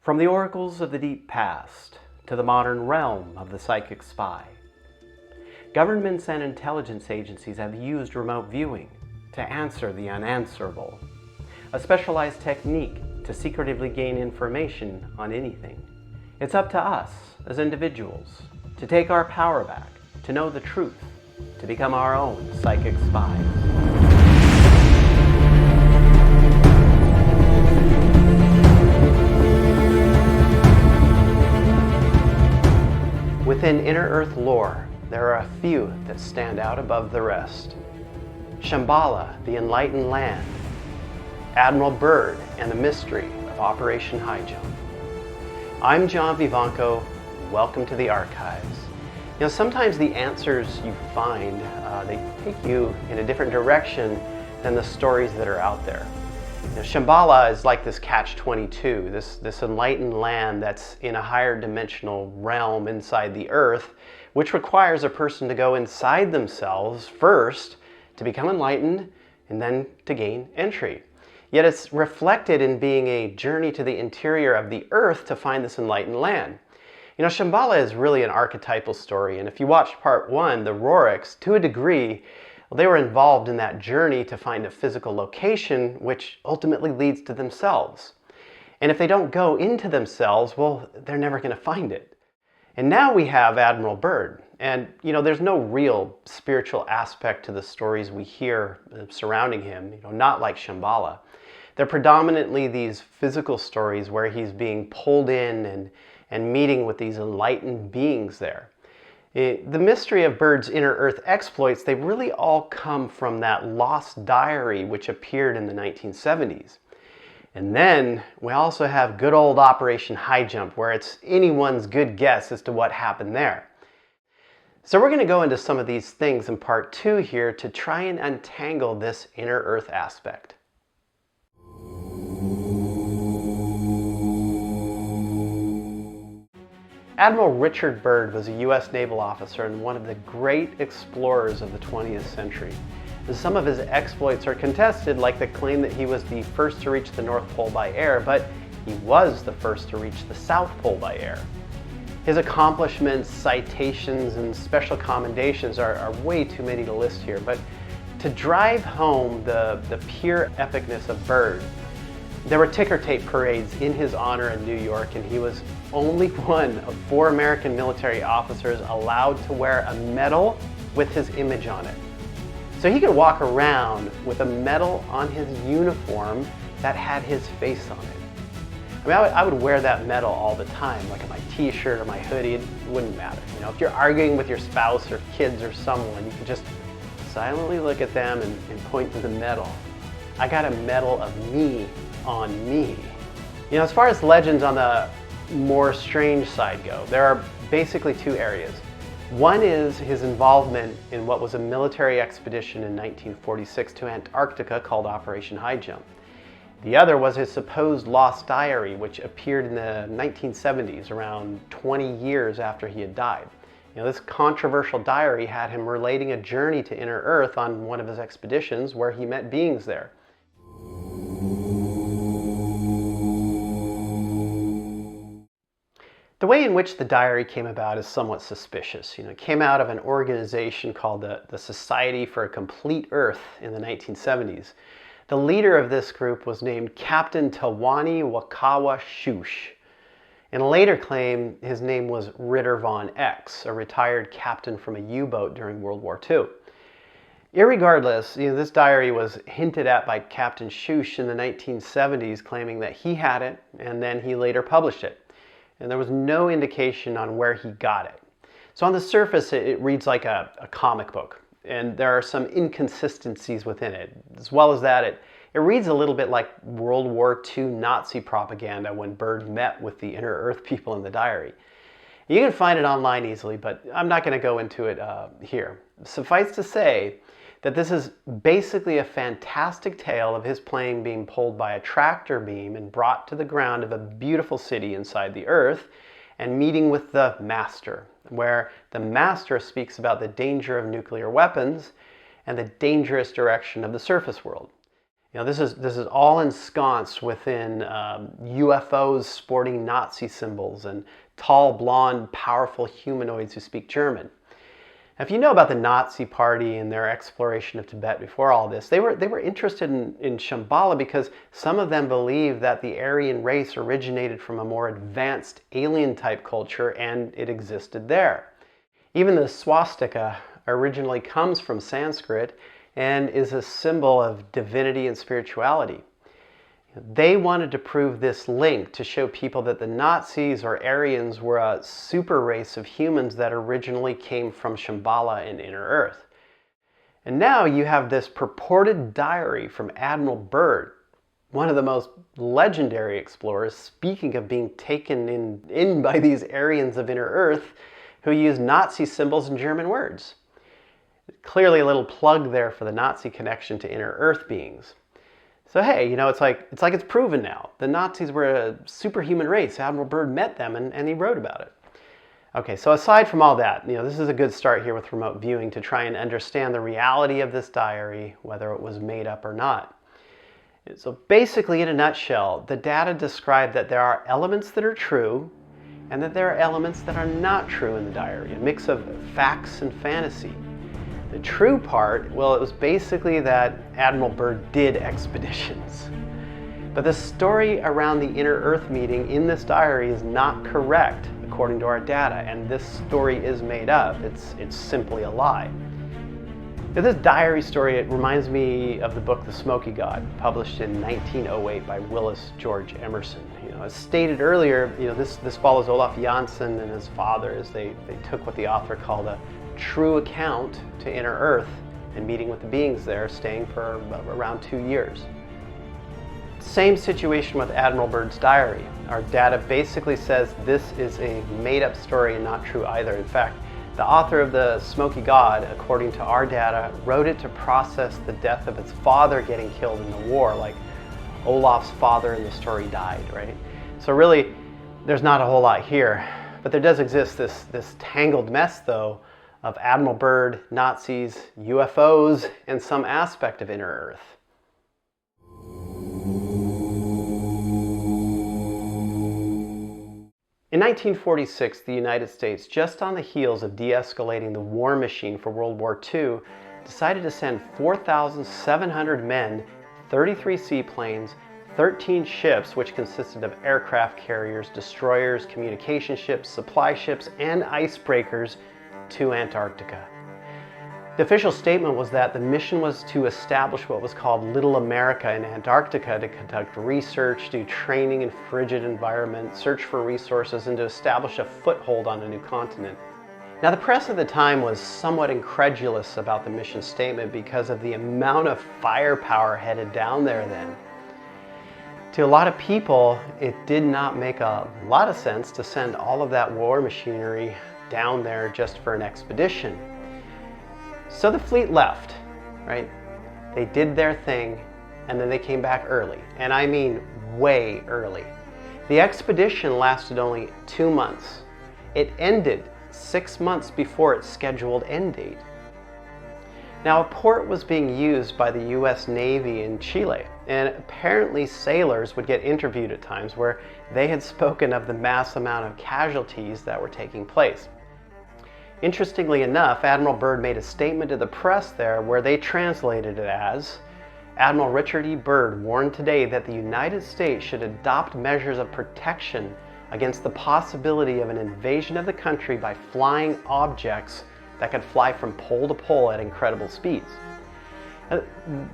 From the oracles of the deep past to the modern realm of the psychic spy, governments and intelligence agencies have used remote viewing to answer the unanswerable, a specialized technique to secretively gain information on anything. It's up to us as individuals to take our power back, to know the truth, to become our own psychic spies. Within Inner Earth lore, there are a few that stand out above the rest. Shambhala, the enlightened land, Admiral Byrd, and the mystery of Operation Highjump. I'm John Vivanco. Welcome to the archives. You know, sometimes the answers you find, they take you in a different direction than the stories that are out there. You know, Shambhala is like this catch-22, this enlightened land that's in a higher dimensional realm inside the earth, which requires a person to go inside themselves first to become enlightened and then to gain entry. Yet it's reflected in being a journey to the interior of the earth to find this enlightened land. You know, Shambhala is really an archetypal story, and if you watched part one, the Roriks, to a degree, well, they were involved in that journey to find a physical location, which ultimately leads to themselves. And if they don't go into themselves, well, they're never going to find it. And now we have Admiral Byrd, and you know, there's no real spiritual aspect to the stories we hear surrounding him, you know, not like Shambhala. They're predominantly these physical stories where he's being pulled in and meeting with these enlightened beings there. The mystery of Byrd's inner earth exploits, they really all come from that lost diary which appeared in the 1970s. And then we also have good old Operation Highjump, where it's anyone's good guess as to what happened there. So we're going to go into some of these things in part two here to try and untangle this inner earth aspect. Admiral Richard Byrd was a U.S. naval officer and one of the great explorers of the 20th century. Some of his exploits are contested, like the claim that he was the first to reach the North Pole by air, but he was the first to reach the South Pole by air. His accomplishments, citations, and special commendations are way too many to list here, but to drive home the pure epicness of Byrd, there were ticker tape parades in his honor in New York, and he was only one of 4 American military officers allowed to wear a medal with his image on it. So he could walk around with a medal on his uniform that had his face on it. I mean, I would wear that medal all the time, like on my t-shirt or my hoodie. It wouldn't matter. You know, if you're arguing with your spouse or kids or someone, you can just silently look at them and point to the medal. I got a medal of me on me. You know, as far as legends on the more strange side go, there are basically 2 areas. One is his involvement in what was a military expedition in 1946 to Antarctica called Operation Highjump. The other was his supposed lost diary, which appeared in the 1970s, around 20 years after he had died. You know, this controversial diary had him relating a journey to Inner Earth on one of his expeditions where he met beings there. The way in which the diary came about is somewhat suspicious. You know, it came out of an organization called the Society for a Complete Earth in the 1970s. The leader of this group was named Captain Tawani Wakawa Shush. In a later claim, his name was Ritter von X, a retired captain from a U-boat during World War II. Irregardless, you know, this diary was hinted at by Captain Shush in the 1970s, claiming that he had it, and then he later published it. And there was no indication on where he got it. So on the surface, it reads like a comic book, and there are some inconsistencies within it. As well as that, it reads a little bit like World War II Nazi propaganda when Byrd met with the Inner Earth people in the diary. You can find it online easily, but I'm not going to go into it here. Suffice to say that this is basically a fantastic tale of his plane being pulled by a tractor beam and brought to the ground of a beautiful city inside the earth and meeting with the Master, where the Master speaks about the danger of nuclear weapons and the dangerous direction of the surface world. This is all ensconced within UFOs sporting Nazi symbols and tall, blonde, powerful humanoids who speak German. Now, if you know about the Nazi Party and their exploration of Tibet before all this, they were interested in Shambhala because some of them believed that the Aryan race originated from a more advanced alien-type culture and it existed there. Even the swastika originally comes from Sanskrit and is a symbol of divinity and spirituality. They wanted to prove this link to show people that the Nazis or Aryans were a super race of humans that originally came from Shambhala and Inner Earth. And now you have this purported diary from Admiral Byrd, one of the most legendary explorers, speaking of being taken in by these Aryans of Inner Earth who use Nazi symbols and German words. Clearly a little plug there for the Nazi connection to Inner Earth beings. So hey, it's like it's proven now. The Nazis were a superhuman race. Admiral Byrd met them and he wrote about it. Okay, so aside from all that, this is a good start here with remote viewing to try and understand the reality of this diary, whether it was made up or not. So basically, in a nutshell, the data describe that there are elements that are true and that there are elements that are not true in the diary, a mix of facts and fantasy. The true part, well, it was basically that Admiral Byrd did expeditions. But the story around the Inner Earth meeting in this diary is not correct according to our data, and this story is made up. It's simply a lie. Now, this diary story, it reminds me of the book The Smoky God, published in 1908 by Willis George Emerson. As stated earlier, this follows Olaf Janssen and his father as they took what the author called a true account to Inner Earth and meeting with the beings there, staying for around 2 years. Same situation with Admiral Byrd's diary. Our data basically says this is a made-up story and not true either. In fact, the author of The Smoky God, according to our data, wrote it to process the death of its father getting killed in the war, like Olaf's father in the story died, right? So really, there's not a whole lot here. But there does exist this tangled mess, though, of Admiral Byrd, Nazis, UFOs, and some aspect of Inner Earth. In 1946, the United States, just on the heels of de-escalating the war machine for World War II, decided to send 4,700 men, 33 seaplanes, 13 ships, which consisted of aircraft carriers, destroyers, communication ships, supply ships, and icebreakers, to Antarctica. The official statement was that the mission was to establish what was called Little America in Antarctica, to conduct research, do training in frigid environment, search for resources, and to establish a foothold on a new continent. Now, the press at the time was somewhat incredulous about the mission statement because of the amount of firepower headed down there then. To a lot of people, it did not make a lot of sense to send all of that war machinery down there just for an expedition. So the fleet left, right? They did their thing and then they came back early. And I mean way early. The expedition lasted only 2 months. It ended 6 months before its scheduled end date. Now, a port was being used by the US Navy in Chile, and apparently sailors would get interviewed at times where they had spoken of the mass amount of casualties that were taking place. Interestingly enough, Admiral Byrd made a statement to the press there where they translated it as, Admiral Richard E. Byrd warned today that the United States should adopt measures of protection against the possibility of an invasion of the country by flying objects that could fly from pole to pole at incredible speeds.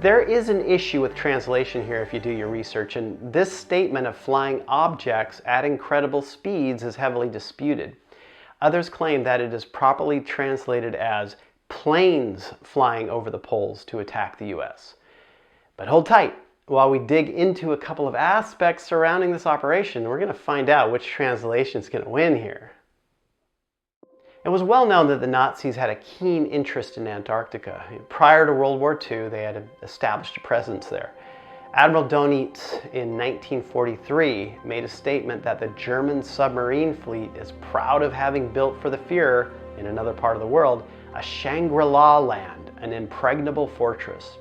There is an issue with translation here if you do your research, and this statement of flying objects at incredible speeds is heavily disputed. Others claim that it is properly translated as planes flying over the poles to attack the US. But hold tight. While we dig into a couple of aspects surrounding this operation, we're going to find out which translation is going to win here. It was well known that the Nazis had a keen interest in Antarctica. Prior to World War II, they had established a presence there. Admiral Donitz in 1943 made a statement that the German submarine fleet is proud of having built for the Führer, in another part of the world, a Shangri-La land, an impregnable fortress.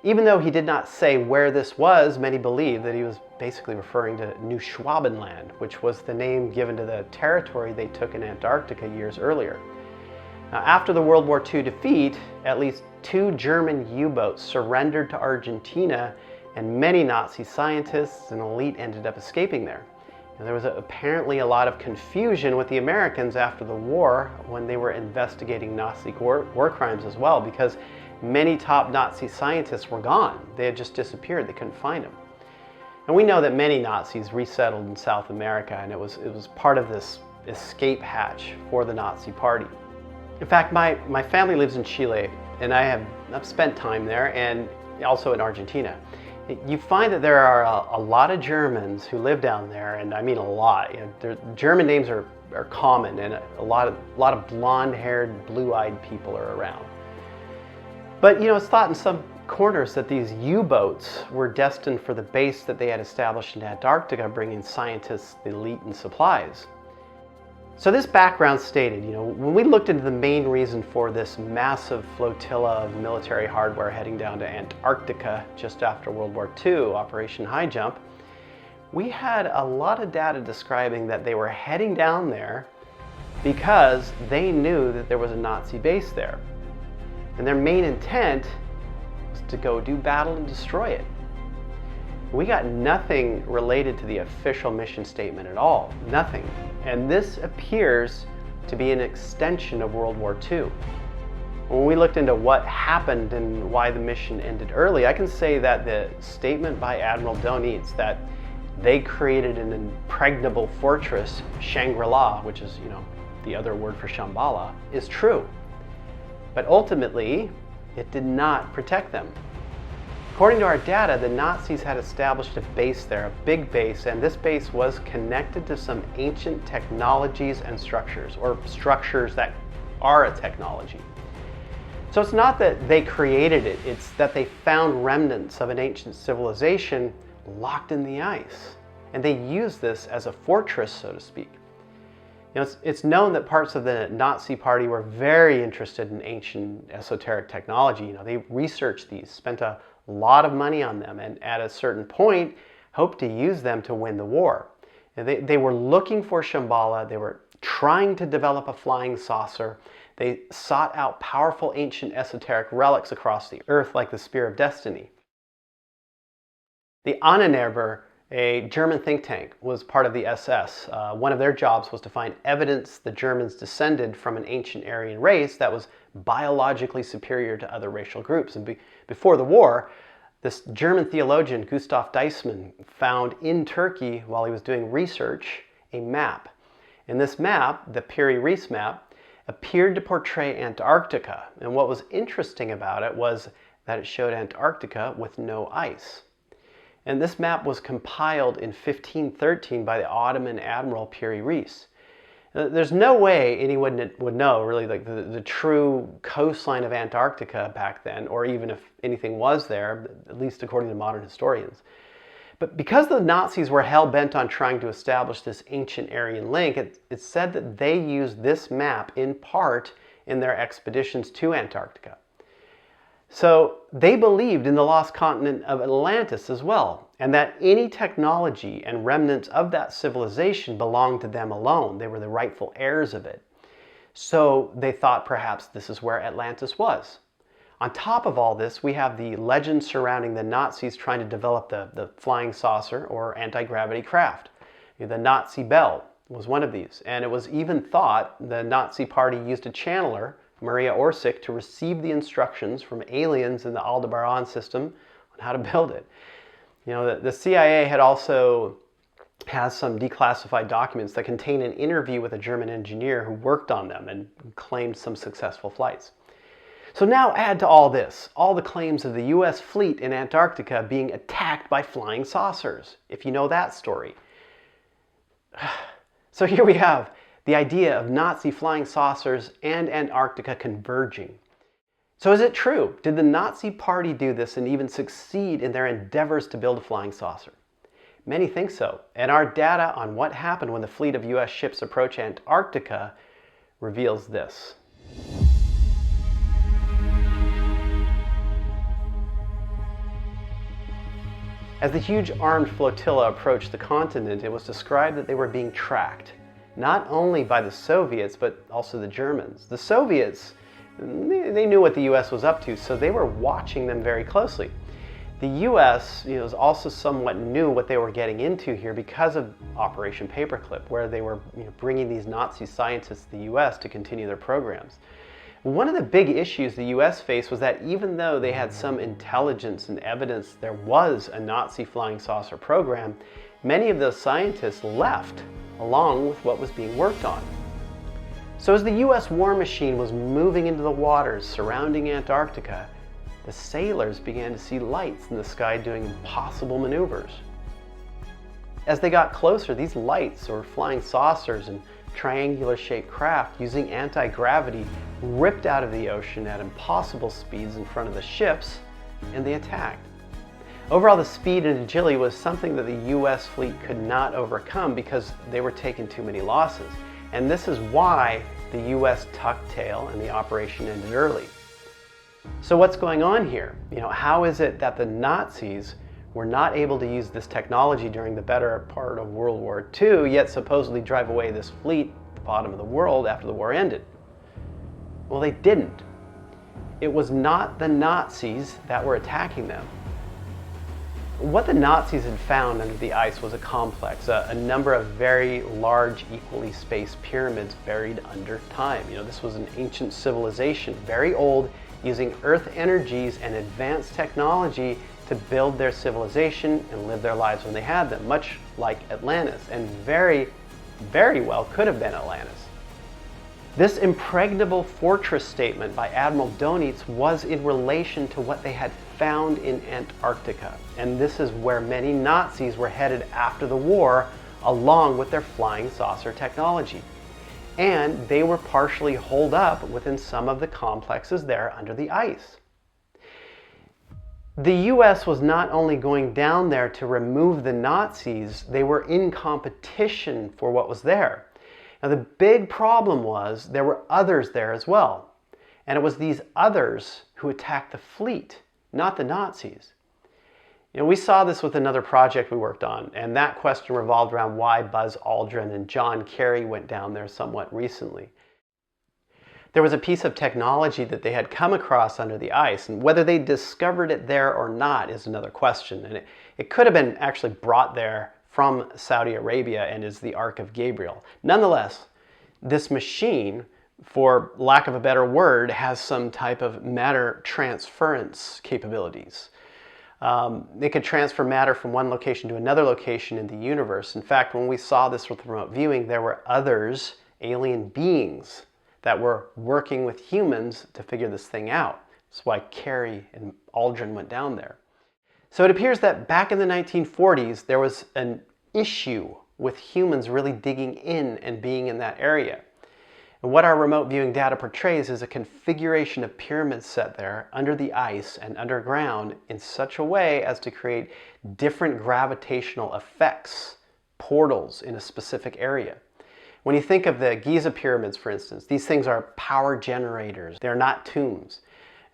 Even though he did not say where this was, many believe that he was basically referring to New Schwabenland, which was the name given to the territory they took in Antarctica years earlier. Now, after the World War II defeat, at least 2 German U-boats surrendered to Argentina, and many Nazi scientists and elite ended up escaping there. And there was apparently a lot of confusion with the Americans after the war when they were investigating Nazi war crimes as well, because many top Nazi scientists were gone. They had just disappeared. They couldn't find them. And we know that many Nazis resettled in South America, and it was part of this escape hatch for the Nazi Party. In fact, my family lives in Chile, and I've spent time there, and also in Argentina. You find that there are a lot of Germans who live down there, and I mean a lot. German names are common, and a lot of blonde-haired, blue-eyed people are around. But it's thought in some corners that these U-boats were destined for the base that they had established in Antarctica, bringing scientists, the elite, and supplies. So this background stated, when we looked into the main reason for this massive flotilla of military hardware heading down to Antarctica just after World War II, Operation Highjump, we had a lot of data describing that they were heading down there because they knew that there was a Nazi base there. And their main intent was to go do battle and destroy it. We got nothing related to the official mission statement at all, nothing. And this appears to be an extension of World War II. When we looked into what happened and why the mission ended early, I can say that the statement by Admiral Byrd that they created an impregnable fortress, Shangri-La, which is, the other word for Shambhala, is true. But ultimately, it did not protect them. According to our data, the Nazis had established a base there, a big base, and this base was connected to some ancient technologies and structures, or structures that are a technology. So it's not that they created it, it's that they found remnants of an ancient civilization locked in the ice. And they used this as a fortress, so to speak. It's known that parts of the Nazi Party were very interested in ancient esoteric technology. They researched these, spent a lot of money on them, and at a certain point, hoped to use them to win the war. They were looking for Shambhala. They were trying to develop a flying saucer. They sought out powerful ancient esoteric relics across the earth, like the Spear of Destiny. The Ahnenerbe, a German think tank, was part of the SS. One of their jobs was to find evidence the Germans descended from an ancient Aryan race that was biologically superior to other racial groups. And before the war, this German theologian, Gustav Deissmann, found in Turkey, while he was doing research, a map. And this map, the Piri-Reis map, appeared to portray Antarctica. And what was interesting about it was that it showed Antarctica with no ice. And this map was compiled in 1513 by the Ottoman Admiral Piri-Reis. There's no way anyone would know really like the true coastline of Antarctica back then, or even if anything was there, at least according to modern historians. But because the Nazis were hell-bent on trying to establish this ancient Aryan link, it's said that they used this map in part in their expeditions to Antarctica. So they believed in the lost continent of Atlantis as well, and that any technology and remnants of that civilization belonged to them alone. They were the rightful heirs of it. So they thought perhaps this is where Atlantis was. On top of all this, we have the legend surrounding the Nazis trying to develop the flying saucer or anti-gravity craft. The Nazi Bell was one of these, and it was even thought the Nazi Party used a channeler, Maria Orsic, to receive the instructions from aliens in the Aldebaran system on how to build it. The CIA has some declassified documents that contain an interview with a German engineer who worked on them and claimed some successful flights. So now add to all this, all the claims of the US fleet in Antarctica being attacked by flying saucers, if you know that story. So here we have the idea of Nazi flying saucers and Antarctica converging. So is it true? Did the Nazi Party do this and even succeed in their endeavors to build a flying saucer? Many think so, and our data on what happened when the fleet of US ships approached Antarctica reveals this. As the huge armed flotilla approached the continent, it was described that they were being tracked, not only by the Soviets, but also the Germans. The Soviets, they knew what the US was up to, so they were watching them very closely. The US, was also somewhat knew what they were getting into here because of Operation Paperclip, where they were bringing these Nazi scientists to the US to continue their programs. One of the big issues the US faced was that even though they had some intelligence and evidence there was a Nazi flying saucer program, many of those scientists left along with what was being worked on. So as the US war machine was moving into the waters surrounding Antarctica, the sailors began to see lights in the sky doing impossible maneuvers. As they got closer, these lights, or flying saucers and triangular-shaped craft using anti-gravity, ripped out of the ocean at impossible speeds in front of the ships, and they attacked. Overall, the speed and agility was something that the US fleet could not overcome because they were taking too many losses. And this is why the US tucked tail and the operation ended early. So what's going on here? How is it that the Nazis were not able to use this technology during the better part of World War II, yet supposedly drive away this fleet at the bottom of the world after the war ended? Well, they didn't. It was not the Nazis that were attacking them. What the Nazis had found under the ice was a complex, a number of very large, equally spaced pyramids buried under time. This was an ancient civilization, very old, using Earth energies and advanced technology to build their civilization and live their lives when they had them, much like Atlantis, and very, very well could have been Atlantis. This impregnable fortress statement by Admiral Donitz was in relation to what they had found in Antarctica, and this is where many Nazis were headed after the war, along with their flying saucer technology. And they were partially holed up within some of the complexes there under the ice. The US was not only going down there to remove the Nazis, they were in competition for what was there. Now the big problem was there were others there as well. And it was these others who attacked the fleet, not the Nazis. We saw this with another project we worked on, and that question revolved around why Buzz Aldrin and John Kerry went down there somewhat recently. There was a piece of technology that they had come across under the ice, and whether they discovered it there or not is another question. And it could have been actually brought there from Saudi Arabia and is the Ark of Gabriel. Nonetheless, this machine, for lack of a better word, has some type of matter transference capabilities. It could transfer matter from one location to another location in the universe. In fact, when we saw this with remote viewing, there were others, alien beings, that were working with humans to figure this thing out. That's why Kerry and Aldrin went down there. So it appears that back in the 1940s, there was an issue with humans really digging in and being in that area. And what our remote viewing data portrays is a configuration of pyramids set there under the ice and underground in such a way as to create different gravitational effects, portals in a specific area. When you think of the Giza pyramids, for instance, these things are power generators. They're not tombs.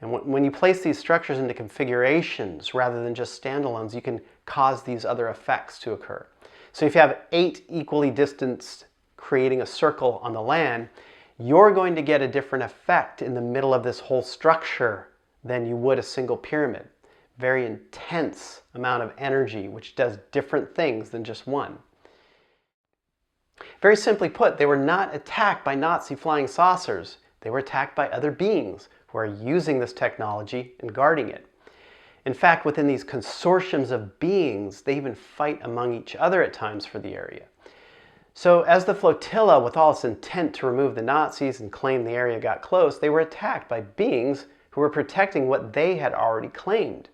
And when you place these structures into configurations rather than just standalones, you can cause these other effects to occur. So if you have 8 equally distanced creating a circle on the land, you're going to get a different effect in the middle of this whole structure than you would a single pyramid. Very intense amount of energy, which does different things than just one. Very simply put, they were not attacked by Nazi flying saucers. They were attacked by other beings who are using this technology and guarding it. In fact, within these consortiums of beings, they even fight among each other at times for the area. So as the flotilla, with all its intent to remove the Nazis and claim the area, got close, they were attacked by beings who were protecting what they had already claimed.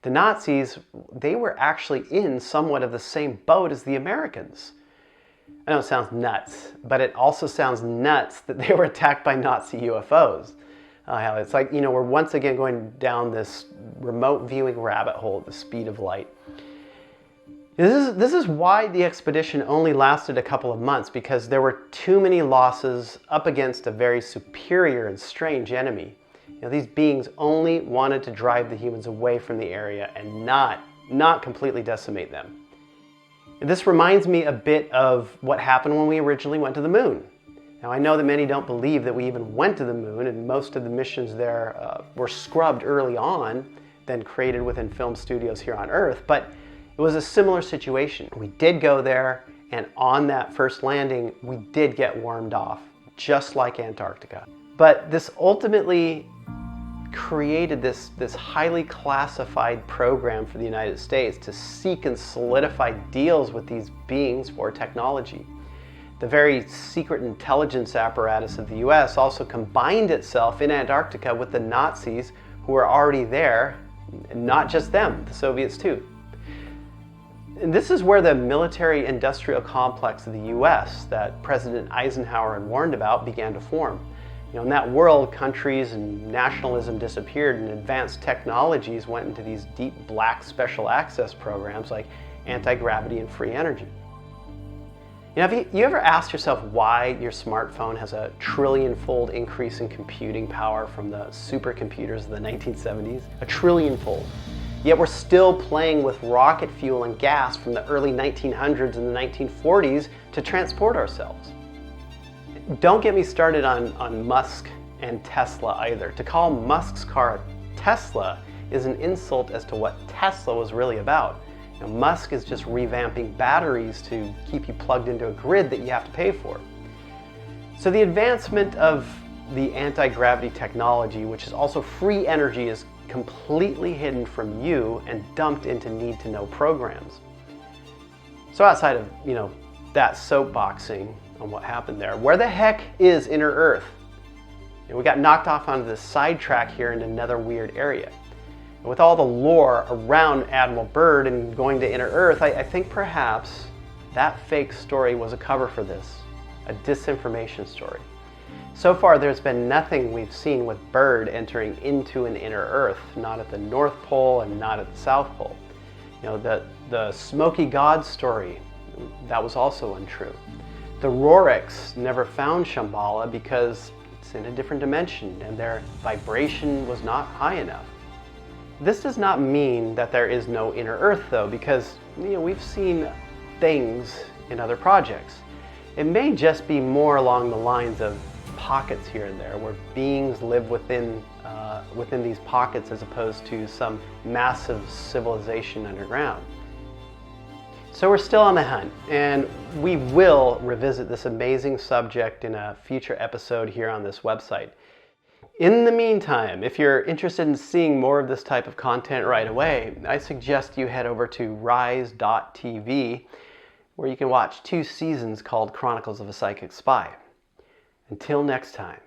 The Nazis, they were actually in somewhat of the same boat as the Americans. I know it sounds nuts, but it also sounds nuts that they were attacked by Nazi UFOs. It's like, we're once again going down this remote viewing rabbit hole at the speed of light. This is why the expedition only lasted a couple of months, because there were too many losses up against a very superior and strange enemy. These beings only wanted to drive the humans away from the area and not not completely decimate them. This reminds me a bit of what happened when we originally went to the moon. Now, I know that many don't believe that we even went to the moon, and most of the missions there were scrubbed early on, then created within film studios here on Earth, but it was a similar situation. We did go there, and on that first landing, we did get warmed off, just like Antarctica. But this ultimately created this highly classified program for the United States to seek and solidify deals with these beings for technology. The very secret intelligence apparatus of the US also combined itself in Antarctica with the Nazis who were already there, and not just them, the Soviets too. And this is where the military-industrial complex of the US that President Eisenhower had warned about began to form. In that world, countries and nationalism disappeared and advanced technologies went into these deep black special access programs like anti-gravity and free energy. Have you ever asked yourself why your smartphone has a trillion-fold increase in computing power from the supercomputers of the 1970s? A trillion-fold. Yet we're still playing with rocket fuel and gas from the early 1900s and the 1940s to transport ourselves. Don't get me started on Musk and Tesla either. To call Musk's car a Tesla is an insult as to what Tesla was really about. Musk is just revamping batteries to keep you plugged into a grid that you have to pay for. So the advancement of the anti-gravity technology, which is also free energy, is completely hidden from you and dumped into need-to-know programs. So outside of, that soapboxing on what happened there, where the heck is Inner Earth? We got knocked off onto this sidetrack here into another weird area. And with all the lore around Admiral Byrd and going to Inner Earth, I think perhaps that fake story was a cover for this, a disinformation story. So far, there's been nothing we've seen with Byrd entering into an Inner Earth, not at the North Pole and not at the South Pole. The Smoky God story, that was also untrue. The Roriks never found Shambhala because it's in a different dimension and their vibration was not high enough. This does not mean that there is no Inner Earth though, because we've seen things in other projects. It may just be more along the lines of pockets here and there where beings live within these pockets as opposed to some massive civilization underground. So we're still on the hunt, and we will revisit this amazing subject in a future episode here on this website. In the meantime, if you're interested in seeing more of this type of content right away, I suggest you head over to rise.tv, where you can watch 2 seasons called Chronicles of a Psychic Spy. Until next time.